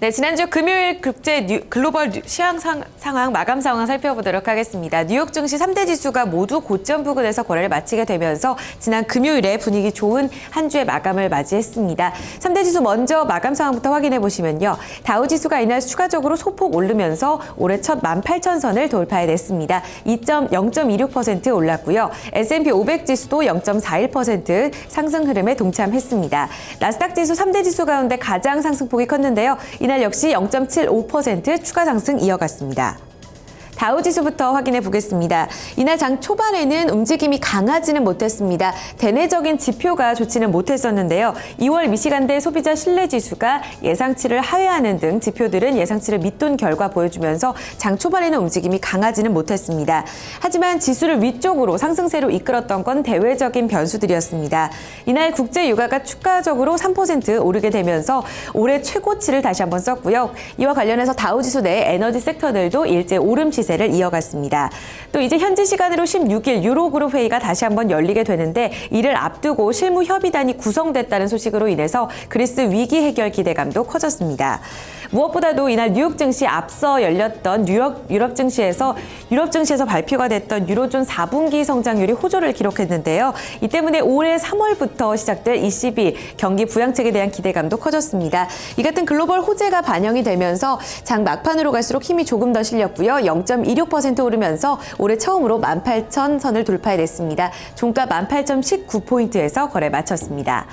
네, 지난주 금요일 국제 글로벌 시황 상황 마감 상황 살펴보도록 하겠습니다. 뉴욕 증시 3대 지수가 모두 고점 부근에서 거래를 마치게 되면서 지난 금요일에 분위기 좋은 한 주의 마감을 맞이했습니다. 3대 지수 먼저 마감 상황부터 확인해 보시면요. 다우 지수가 이날 추가적으로 소폭 오르면서 올해 첫 18,000선을 돌파해냈습니다. 0.26% 올랐고요. S&P 500 지수도 0.41% 상승 흐름에 동참했습니다. 나스닥 지수 3대 지수 가운데 가장 상승폭이 컸는데요. 이날 역시 0.75% 추가 상승 이어갔습니다. 다우지수부터 확인해 보겠습니다. 이날 장 초반에는 움직임이 강하지는 못했습니다. 대내적인 지표가 좋지는 못했었는데요. 2월 미시간대 소비자 신뢰지수가 예상치를 하회하는 등 지표들은 예상치를 밑돈 결과 보여주면서 장 초반에는 움직임이 강하지는 못했습니다. 하지만 지수를 위쪽으로 상승세로 이끌었던 건 대외적인 변수들이었습니다. 이날 국제 유가가 추가적으로 3% 오르게 되면서 올해 최고치를 다시 한번 썼고요. 이와 관련해서 다우지수 내 에너지 섹터들도 일제 오름 시세 를 이어갔습니다. 또 이제 현지 시간으로 16일 유로그룹 회의가 다시 한번 열리게 되는데 이를 앞두고 실무 협의단이 구성됐다는 소식으로 인해서 그리스 위기 해결 기대감도 커졌습니다. 무엇보다도 이날 뉴욕 증시 앞서 열렸던 유럽 증시에서 발표가 됐던 유로존 4분기 성장률이 호조를 기록했는데요. 이 때문에 올해 3월부터 시작될 ECB 경기 부양책에 대한 기대감도 커졌습니다. 이 같은 글로벌 호재가 반영이 되면서 장 막판으로 갈수록 힘이 조금 더 실렸고요. 0.26% 오르면서 올해 처음으로 18,000선을 돌파해냈습니다. 종가 18,019포인트에서 거래 마쳤습니다.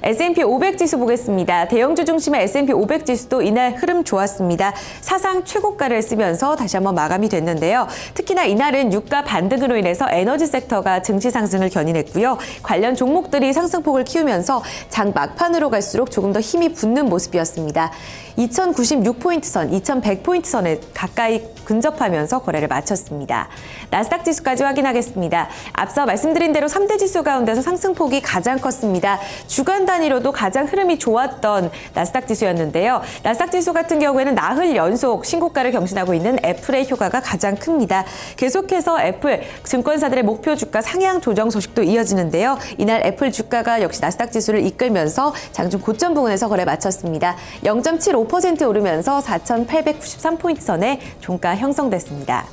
S&P 500 지수 보겠습니다. 대형주 중심의 S&P 500 지수도 이날 흐름 좋았습니다. 사상 최고가를 쓰면서 다시 한번 마감이 됐는데요. 특히나 이날은 유가 반등으로 인해서 에너지 섹터가 증시 상승을 견인했고요. 관련 종목들이 상승폭을 키우면서 장 막판으로 갈수록 조금 더 힘이 붙는 모습이었습니다. 2,096포인트 선, 2,100포인트 선에 가까이 근접하면서 거래를 마쳤습니다. 나스닥 지수까지 확인하겠습니다. 앞서 말씀드린 대로 3대 지수 가운데서 상승폭이 가장 컸습니다. 주간 단위로도 가장 흐름이 좋았던 나스닥 지수였는데요. 나스닥 지수 같은 경우에는 나흘 연속 신고가를 경신하고 있는 애플의 효과가 가장 큽니다. 계속해서 애플 증권사들의 목표 주가 상향 조정 소식도 이어지는데요. 이날 애플 주가가 역시 나스닥 지수를 이끌면서 장중 고점 부근에서 거래 마쳤습니다. 0.75% 오르면서 4,893포인트 선에 종가 형성됐습니다.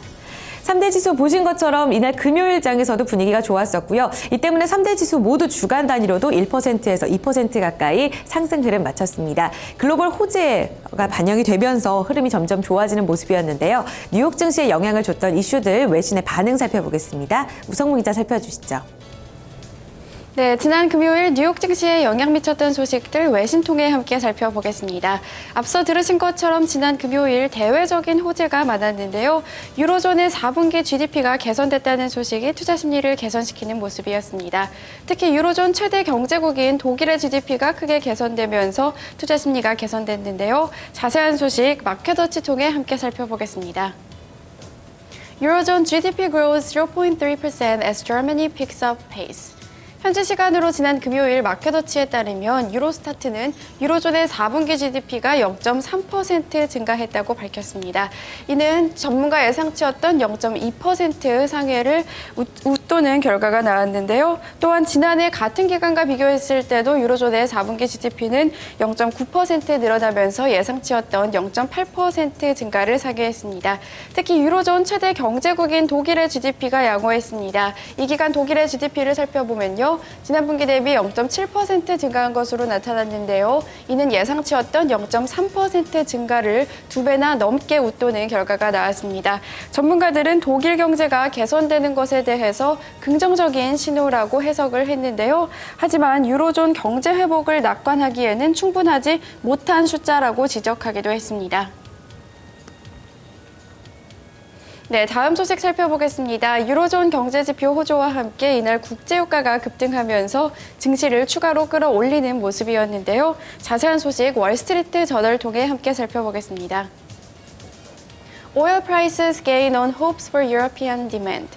3대 지수 보신 것처럼 이날 금요일 장에서도 분위기가 좋았었고요. 이 때문에 3대 지수 모두 주간 단위로도 1%에서 2% 가까이 상승 흐름 마쳤습니다. 글로벌 호재가 반영이 되면서 흐름이 점점 좋아지는 모습이었는데요. 뉴욕 증시에 영향을 줬던 이슈들 외신의 반응 살펴보겠습니다. 우성무 기자 살펴주시죠. 네, 지난 금요일 뉴욕 증시에 영향 미쳤던 소식들 외신 통해 함께 살펴보겠습니다. 앞서 들으신 것처럼 지난 금요일 대외적인 호재가 많았는데요. 유로존의 4분기 GDP가 개선됐다는 소식이 투자 심리를 개선시키는 모습이었습니다. 특히 유로존 최대 경제국인 독일의 GDP가 크게 개선되면서 투자 심리가 개선됐는데요. 자세한 소식 마켓워치 통해 함께 살펴보겠습니다. Eurozone GDP grows 0.3% as Germany picks up pace. 현지 시간으로 지난 금요일 마켓워치에 따르면 유로스타트는 유로존의 4분기 GDP가 0.3% 증가했다고 밝혔습니다. 이는 전문가 예상치였던 0.2% 상회를 웃도는 결과가 나왔는데요. 또한 지난해 같은 기간과 비교했을 때도 유로존의 4분기 GDP는 0.9% 늘어나면서 예상치였던 0.8% 증가를 상회했습니다. 특히 유로존 최대 경제국인 독일의 GDP가 양호했습니다. 이 기간 독일의 GDP를 살펴보면요. 지난 분기 대비 0.7% 증가한 것으로 나타났는데요. 이는 예상치였던 0.3% 증가를 2배나 넘게 웃도는 결과가 나왔습니다. 전문가들은 독일 경제가 개선되는 것에 대해서 긍정적인 신호라고 해석을 했는데요. 하지만 유로존 경제 회복을 낙관하기에는 충분하지 못한 숫자라고 지적하기도 했습니다. 네, 다음 소식 살펴보겠습니다. 유로존 경제지표 호조와 함께 이날 국제유가가 급등하면서 증시를 추가로 끌어올리는 모습이었는데요. 자세한 소식 월스트리트 저널 통해 함께 살펴보겠습니다. Oil prices gain on hopes for European demand.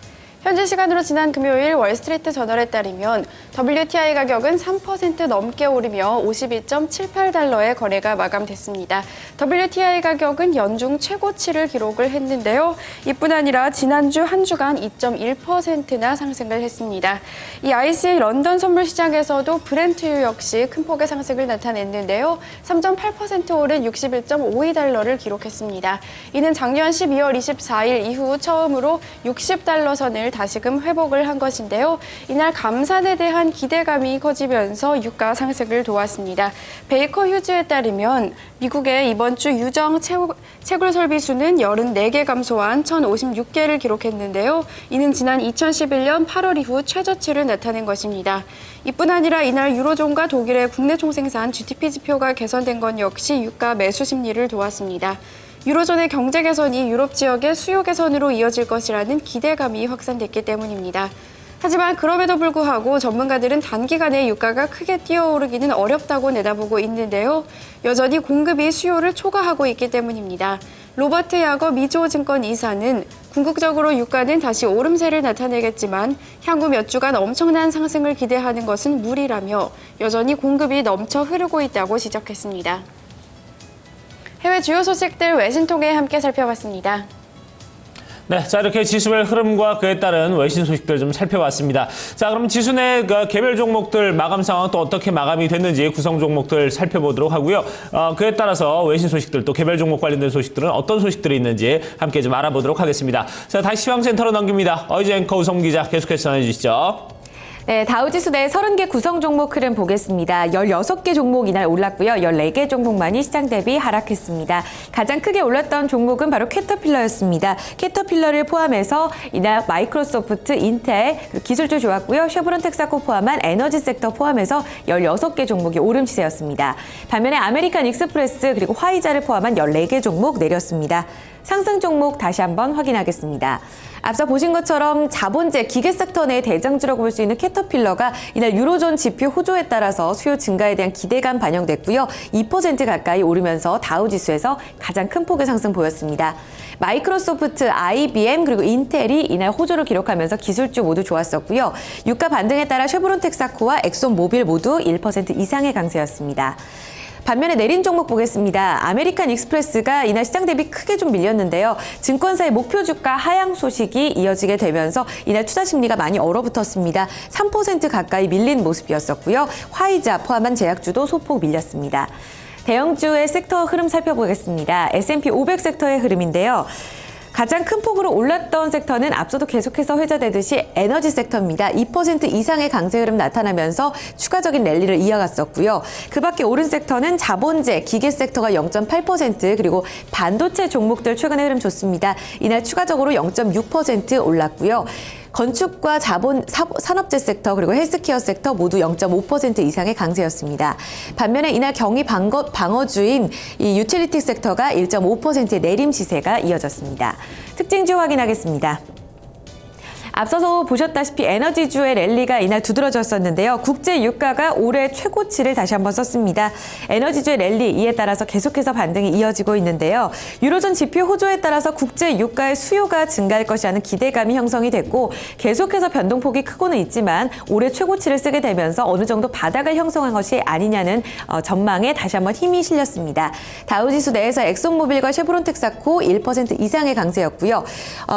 현지 시간으로 지난 금요일 월스트리트 저널에 따르면 WTI 가격은 3% 넘게 오르며 52.78달러의 거래가 마감됐습니다. WTI 가격은 연중 최고치를 기록을 했는데요. 이뿐 아니라 지난주 한 주간 2.1%나 상승을 했습니다. 이 ICA 런던 선물 시장에서도 브렌트유 역시 큰 폭의 상승을 나타냈는데요. 3.8% 오른 61.52달러를 기록했습니다. 이는 작년 12월 24일 이후 처음으로 60달러 선을 다시금 회복을 한 것인데요. 이날 감산에 대한 기대감이 커지면서 유가 상승을 도왔습니다. 베이커 휴즈에 따르면 미국의 이번 주 유정 채굴 설비 수는 84개 감소한 1,056개를 기록했는데요. 이는 지난 2011년 8월 이후 최저치를 나타낸 것입니다. 이뿐 아니라 이날 유로존과 독일의 국내 총생산 GDP 지표가 개선된 것 역시 유가 매수 심리를 도왔습니다. 유로존의 경제 개선이 유럽 지역의 수요 개선으로 이어질 것이라는 기대감이 확산됐기 때문입니다. 하지만 그럼에도 불구하고 전문가들은 단기간에 유가가 크게 뛰어오르기는 어렵다고 내다보고 있는데요. 여전히 공급이 수요를 초과하고 있기 때문입니다. 로버트 야거 미주호증권 이사는 궁극적으로 유가는 다시 오름세를 나타내겠지만 향후 몇 주간 엄청난 상승을 기대하는 것은 무리라며 여전히 공급이 넘쳐 흐르고 있다고 지적했습니다. 해외 주요 소식들 외신 통해 함께 살펴봤습니다. 네, 자 이렇게 지수별 흐름과 그에 따른 외신 소식들 좀 살펴봤습니다. 자, 그럼 지수 내 개별 종목들 마감 상황 또 어떻게 마감이 됐는지 구성 종목들 살펴보도록 하고요. 그에 따라서 외신 소식들 또 개별 종목 관련된 소식들은 어떤 소식들이 있는지 함께 좀 알아보도록 하겠습니다. 자, 다시 시황센터로 넘깁니다. 어이즈 앵커 우성 기자 계속해서 전해주시죠. 네, 다우지수 내 30개 구성 종목 흐름 보겠습니다. 16개 종목 이날 올랐고요. 14개 종목만이 시장 대비 하락했습니다. 가장 크게 올랐던 종목은 바로 캐터필러였습니다. 캐터필러를 포함해서 이날 마이크로소프트, 인텔, 기술주 좋았고요. 쉐보론 텍사코 포함한 에너지 섹터 포함해서 16개 종목이 오름 시세였습니다. 반면에 아메리칸 익스프레스 그리고 화이자를 포함한 14개 종목 내렸습니다. 상승 종목 다시 한번 확인하겠습니다. 앞서 보신 것처럼 자본재 기계 섹터 내 대장주라고 볼 수 있는 캐터필러가 이날 유로존 지표 호조에 따라서 수요 증가에 대한 기대감 반영됐고요. 2% 가까이 오르면서 다우지수에서 가장 큰 폭의 상승 보였습니다. 마이크로소프트, IBM 그리고 인텔이 이날 호조를 기록하면서 기술주 모두 좋았었고요. 유가 반등에 따라 쉐보론 텍사코와 엑손모빌 모두 1% 이상의 강세였습니다. 반면에 내린 종목 보겠습니다. 아메리칸 익스프레스가 이날 시장 대비 크게 좀 밀렸는데요. 증권사의 목표 주가 하향 소식이 이어지게 되면서 이날 투자 심리가 많이 얼어붙었습니다. 3% 가까이 밀린 모습이었었고요. 화이자 포함한 제약주도 소폭 밀렸습니다. 대형주의 섹터 흐름 살펴보겠습니다. S&P 500 섹터의 흐름인데요. 가장 큰 폭으로 올랐던 섹터는 앞서도 계속해서 회자되듯이 에너지 섹터입니다. 2% 이상의 강세 흐름 나타나면서 추가적인 랠리를 이어갔었고요. 그 밖에 오른 섹터는 자본재, 기계 섹터가 0.8% 그리고 반도체 종목들 최근의 흐름 좋습니다. 이날 추가적으로 0.6% 올랐고요. 건축과 산업재 섹터 그리고 헬스케어 섹터 모두 0.5% 이상의 강세였습니다. 반면에 이날 경기 방어주인 이 유틸리티 섹터가 1.5%의 내림 시세가 이어졌습니다. 특징주 확인하겠습니다. 앞서서 보셨다시피 에너지주의 랠리가 이날 두드러졌었는데요. 국제 유가가 올해 최고치를 다시 한번 썼습니다. 에너지주의 랠리 이에 따라서 계속해서 반등이 이어지고 있는데요. 유로존 지표 호조에 따라서 국제 유가의 수요가 증가할 것이라는 기대감이 형성이 됐고 계속해서 변동폭이 크고는 있지만 올해 최고치를 쓰게 되면서 어느 정도 바닥을 형성한 것이 아니냐는 전망에 다시 한번 힘이 실렸습니다. 다우지수 내에서 엑손모빌과 쉐보론 텍사코 1% 이상의 강세였고요.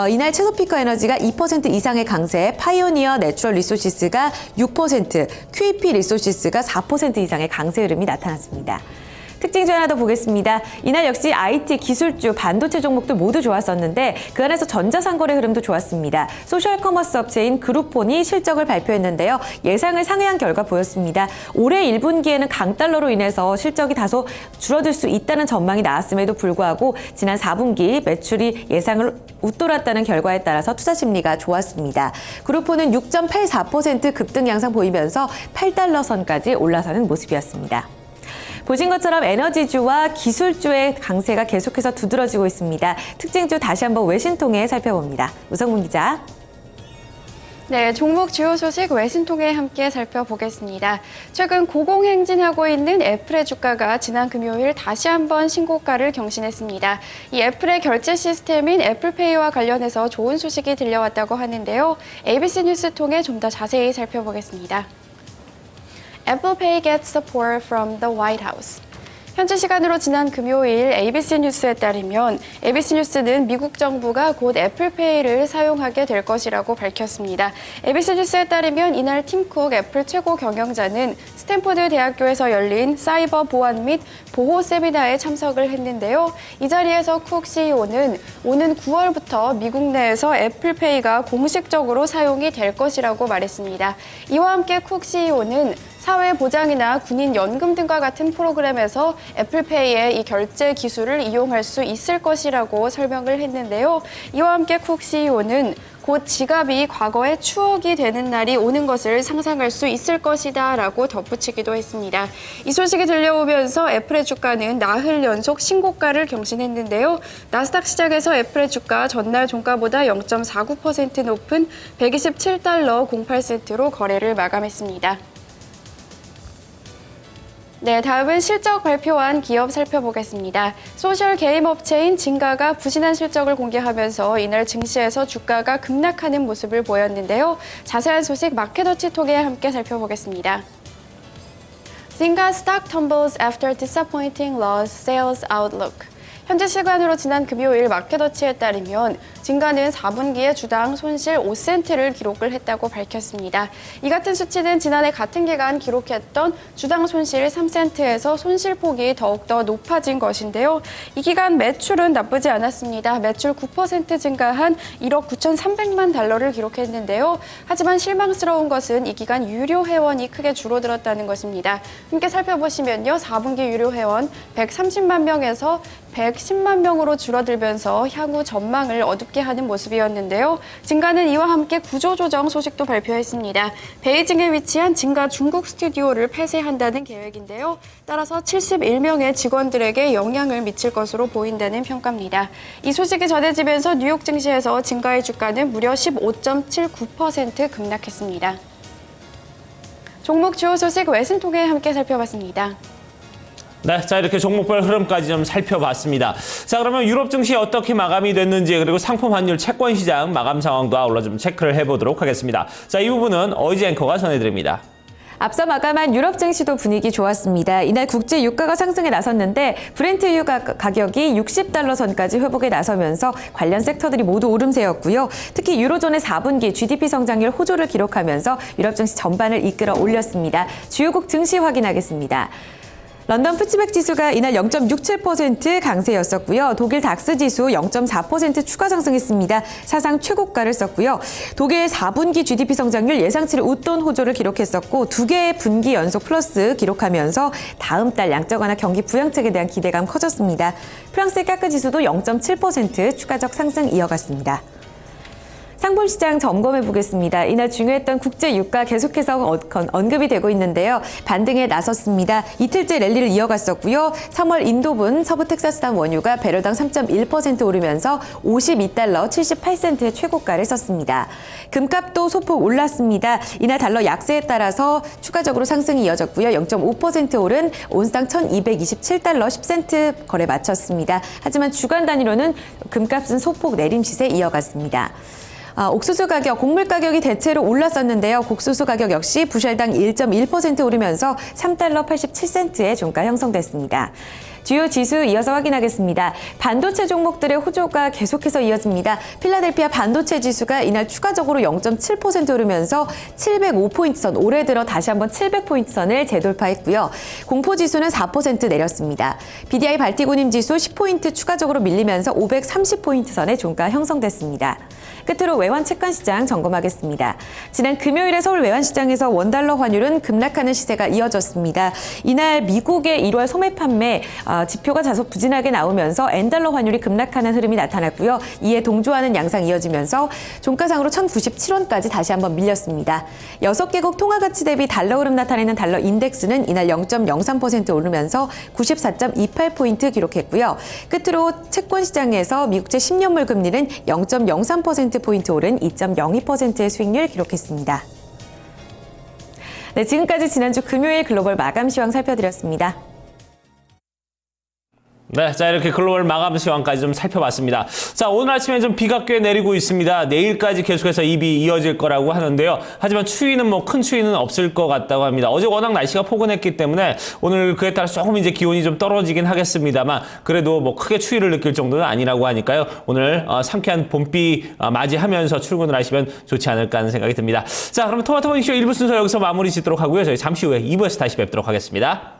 이날 체소피커 에너지가 2% 이상의 강세, 파이오니어 내추럴 리소시스가 6%, QEP 리소시스가 4% 이상의 강세 흐름이 나타났습니다. 특징주 하나 더 보겠습니다. 이날 역시 IT, 기술주, 반도체 종목들 모두 좋았었는데 그 안에서 전자상거래 흐름도 좋았습니다. 소셜 커머스 업체인 그룹폰이 실적을 발표했는데요. 예상을 상회한 결과 보였습니다. 올해 1분기에는 강달러로 인해서 실적이 다소 줄어들 수 있다는 전망이 나왔음에도 불구하고 지난 4분기 매출이 예상을 웃돌았다는 결과에 따라서 투자 심리가 좋았습니다. 그룹폰은 6.84% 급등 양상 보이면서 8달러 선까지 올라서는 모습이었습니다. 보신 것처럼 에너지주와 기술주의 강세가 계속해서 두드러지고 있습니다. 특징주 다시 한번 외신 통해 살펴봅니다. 우성문 기자. 네, 종목 주요 소식 외신 통해 함께 살펴보겠습니다. 최근 고공행진하고 있는 애플의 주가가 지난 금요일 다시 한번 신고가를 경신했습니다. 이 애플의 결제 시스템인 애플페이와 관련해서 좋은 소식이 들려왔다고 하는데요. ABC 뉴스 통해 좀 더 자세히 살펴보겠습니다. Apple Pay gets support from the White House. 현지 시간으로 지난 금요일 ABC 뉴스에 따르면 ABC 뉴스는 미국 정부가 곧 애플페이를 사용하게 될 것이라고 밝혔습니다. ABC 뉴스에 따르면 이날 팀 쿡 애플 최고 경영자는 스탠포드 대학교에서 열린 사이버 보안 및 보호 세미나에 참석을 했는데요. 이 자리에서 쿡 CEO는 오는 9월부터 미국 내에서 애플페이가 공식적으로 사용이 될 것이라고 말했습니다. 이와 함께 쿡 CEO는 사회보장이나 군인연금 등과 같은 프로그램에서 애플페이의 이 결제 기술을 이용할 수 있을 것이라고 설명을 했는데요. 이와 함께 쿡 CEO는 곧 지갑이 과거의 추억이 되는 날이 오는 것을 상상할 수 있을 것이다 라고 덧붙이기도 했습니다. 이 소식이 들려오면서 애플의 주가는 나흘 연속 신고가를 경신했는데요. 나스닥 시장에서 애플의 주가 전날 종가보다 0.49% 높은 127달러 08센트로 거래를 마감했습니다. 네, 다음은 실적 발표한 기업 살펴보겠습니다. 소셜 게임 업체인 진가가 부진한 실적을 공개하면서 이날 증시에서 주가가 급락하는 모습을 보였는데요. 자세한 소식 마켓워치 통해 함께 살펴보겠습니다. Zynga stock tumbles after disappointing loss sales outlook. 현지 시간으로 지난 금요일 마켓워치에 따르면 진가는 4분기에 주당 손실 5센트를 기록을 했다고 밝혔습니다. 이 같은 수치는 지난해 같은 기간 기록했던 주당 손실 3센트에서 손실폭이 더욱더 높아진 것인데요. 이 기간 매출은 나쁘지 않았습니다. 매출 9% 증가한 1억 9,300만 달러를 기록했는데요. 하지만 실망스러운 것은 이 기간 유료 회원이 크게 줄어들었다는 것입니다. 함께 살펴보시면요. 4분기 유료 회원 130만 명에서 110만 명으로 줄어들면서 향후 전망을 어둡게 하는 모습이었는데요. 진가는 이와 함께 구조조정 소식도 발표했습니다. 베이징에 위치한 진가 중국 스튜디오를 폐쇄한다는 계획인데요. 따라서 71명의 직원들에게 영향을 미칠 것으로 보인다는 평가입니다. 이 소식이 전해지면서 뉴욕 증시에서 진가의 주가는 무려 15.79% 급락했습니다. 종목 주요 소식 외신 통해 함께 살펴봤습니다. 네, 자 이렇게 종목별 흐름까지 좀 살펴봤습니다. 자 그러면 유럽 증시 어떻게 마감이 됐는지 그리고 상품 환율 채권 시장 마감 상황도 아울러 좀 체크를 해보도록 하겠습니다. 자 이 부분은 어이지 앵커가 전해드립니다. 앞서 마감한 유럽 증시도 분위기 좋았습니다. 이날 국제 유가가 상승에 나섰는데 브렌트 유 가격이 60달러 선까지 회복에 나서면서 관련 섹터들이 모두 오름세였고요. 특히 유로존의 4분기 GDP 성장률 호조를 기록하면서 유럽 증시 전반을 이끌어 올렸습니다. 주요국 증시 확인하겠습니다. 런던 푸치백 지수가 이날 0.67% 강세였었고요. 독일 닥스 지수 0.4% 추가 상승했습니다. 사상 최고가를 썼고요. 독일 4분기 GDP 성장률 예상치를 웃돈 호조를 기록했었고 2개의 분기 연속 플러스 기록하면서 다음 달 양적 완화 경기 부양책에 대한 기대감 커졌습니다. 프랑스의 까크 지수도 0.7% 추가적 상승 이어갔습니다. 상품시장 점검해 보겠습니다. 이날 중요했던 국제 유가 계속해서 언급이 되고 있는데요. 반등에 나섰습니다. 이틀째 랠리를 이어갔었고요. 3월 인도분 서부 텍사스산 원유가 배럴당 3.1% 오르면서 52달러 78센트의 최고가를 썼습니다. 금값도 소폭 올랐습니다. 이날 달러 약세에 따라서 추가적으로 상승이 이어졌고요. 0.5% 오른 온스당 1,227달러 10센트 거래 마쳤습니다. 하지만 주간 단위로는 금값은 소폭 내림 시세 이어갔습니다. 옥수수 가격, 곡물 가격이 대체로 올랐었는데요. 곡수수 가격 역시 부셜당 1.1% 오르면서 3달러 87센트의 종가 형성됐습니다. 주요 지수 이어서 확인하겠습니다. 반도체 종목들의 호조가 계속해서 이어집니다. 필라델피아 반도체 지수가 이날 추가적으로 0.7% 오르면서 705포인트 선, 올해 들어 다시 한번 700포인트 선을 재돌파했고요. 공포지수는 4% 내렸습니다. BDI 발티고님 지수 10포인트 추가적으로 밀리면서 530포인트 선의 종가 형성됐습니다. 끝으로 외환 채권 시장 점검하겠습니다. 지난 금요일에 서울 외환시장에서 원달러 환율은 급락하는 시세가 이어졌습니다. 이날 미국의 1월 소매 판매 지표가 다소 부진하게 나오면서 엔달러 환율이 급락하는 흐름이 나타났고요. 이에 동조하는 양상 이어지면서 종가상으로 1,097원까지 다시 한번 밀렸습니다. 6개국 통화가치 대비 달러 흐름 나타내는 달러 인덱스는 이날 0.03% 오르면서 94.28포인트 기록했고요. 끝으로 채권 시장에서 미국제 10년물 금리는 0.03% 베이스포인트 오른 2.02%의 수익률 기록했습니다. 네, 지금까지 지난주 금요일 글로벌 마감 시황 살펴드렸습니다. 네, 자 이렇게 글로벌 마감 시황까지 좀 살펴봤습니다. 자, 오늘 아침에 좀 비가 꽤 내리고 있습니다. 내일까지 계속해서 이 비 이어질 거라고 하는데요. 하지만 추위는 뭐 큰 추위는 없을 것 같다고 합니다. 어제 워낙 날씨가 포근했기 때문에 오늘 그에 따라 조금 이제 기온이 좀 떨어지긴 하겠습니다만 그래도 뭐 크게 추위를 느낄 정도는 아니라고 하니까요. 오늘 상쾌한 봄비 맞이하면서 출근을 하시면 좋지 않을까 하는 생각이 듭니다. 자, 그럼 토마토 모닝쇼 1부 순서 여기서 마무리 짓도록 하고요. 저희 잠시 후에 2부에서 다시 뵙도록 하겠습니다.